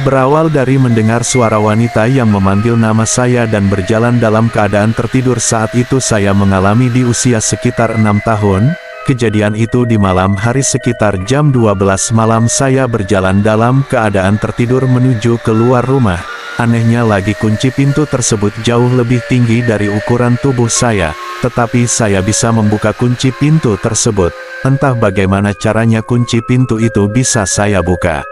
Berawal dari mendengar suara wanita yang memanggil nama saya dan berjalan dalam keadaan tertidur. Saat itu saya mengalami di usia sekitar 6 tahun. Kejadian itu di malam hari sekitar jam 12 malam. Saya berjalan dalam keadaan tertidur menuju keluar rumah. Anehnya lagi kunci pintu tersebut jauh lebih tinggi dari ukuran tubuh saya, tetapi saya bisa membuka kunci pintu tersebut. Entah bagaimana caranya kunci pintu itu bisa saya buka.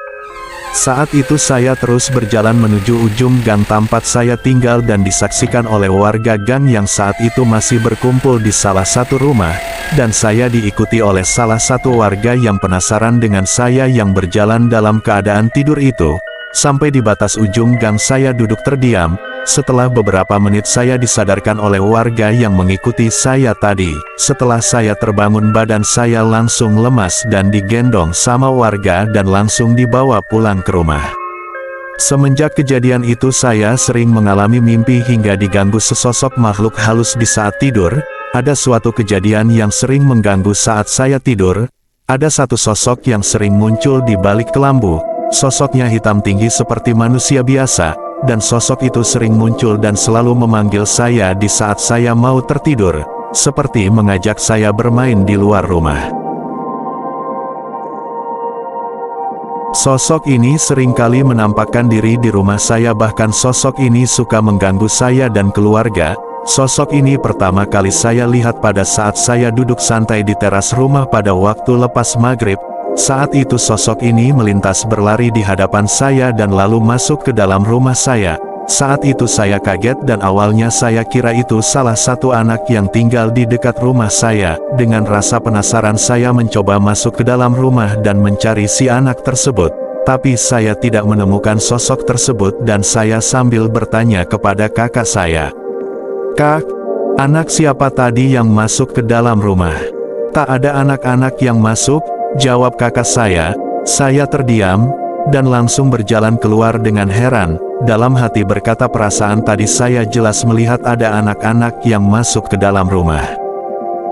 Saat itu saya terus berjalan menuju ujung gang tempat saya tinggal dan disaksikan oleh warga gang yang saat itu masih berkumpul di salah satu rumah, dan saya diikuti oleh salah satu warga yang penasaran dengan saya yang berjalan dalam keadaan tidur itu. Sampai di batas ujung gang saya duduk terdiam. Setelah beberapa menit saya disadarkan oleh warga yang mengikuti saya tadi. Setelah saya terbangun badan saya langsung lemas dan digendong sama warga dan langsung dibawa pulang ke rumah. Semenjak kejadian itu saya sering mengalami mimpi hingga diganggu sesosok makhluk halus di saat tidur. Ada suatu kejadian yang sering mengganggu saat saya tidur. Ada satu sosok yang sering muncul di balik kelambu. Sosoknya hitam tinggi seperti manusia biasa. Dan sosok itu sering muncul dan selalu memanggil saya di saat saya mau tertidur, seperti mengajak saya bermain di luar rumah. Sosok ini seringkali menampakkan diri di rumah saya, bahkan sosok ini suka mengganggu saya dan keluarga. Sosok ini pertama kali saya lihat pada saat saya duduk santai di teras rumah pada waktu lepas maghrib. Saat itu sosok ini melintas berlari di hadapan saya dan lalu masuk ke dalam rumah saya. Saat itu saya kaget dan awalnya saya kira itu salah satu anak yang tinggal di dekat rumah saya. Dengan rasa penasaran saya mencoba masuk ke dalam rumah dan mencari si anak tersebut. Tapi saya tidak menemukan sosok tersebut dan saya sambil bertanya kepada kakak saya. "Kak, anak siapa tadi yang masuk ke dalam rumah?" "Tak ada anak-anak yang masuk," jawab kakak saya. Saya terdiam, dan langsung berjalan keluar dengan heran. Dalam hati berkata, perasaan tadi saya jelas melihat ada anak-anak yang masuk ke dalam rumah.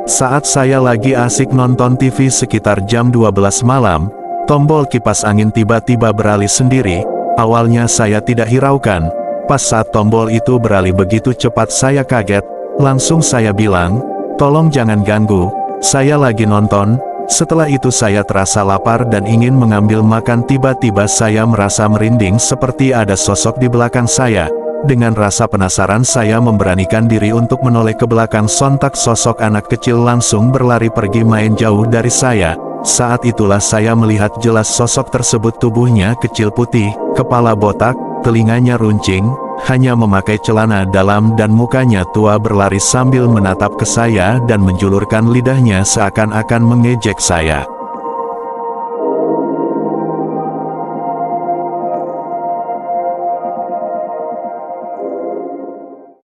Saat saya lagi asik nonton TV sekitar jam 12 malam, tombol kipas angin tiba-tiba beralih sendiri. Awalnya saya tidak hiraukan. Pas saat tombol itu beralih begitu cepat saya kaget. Langsung saya bilang, "Tolong jangan ganggu, saya lagi nonton." Setelah itu saya terasa lapar dan ingin mengambil makan. Tiba-tiba saya merasa merinding seperti ada sosok di belakang saya. Dengan rasa penasaran saya memberanikan diri untuk menoleh ke belakang. Sontak sosok anak kecil langsung berlari pergi main jauh dari saya. Saat itulah saya melihat jelas sosok tersebut, tubuhnya kecil putih, kepala botak, telinganya runcing, hanya memakai celana dalam dan mukanya tua, berlari sambil menatap ke saya dan menjulurkan lidahnya seakan-akan mengejek saya.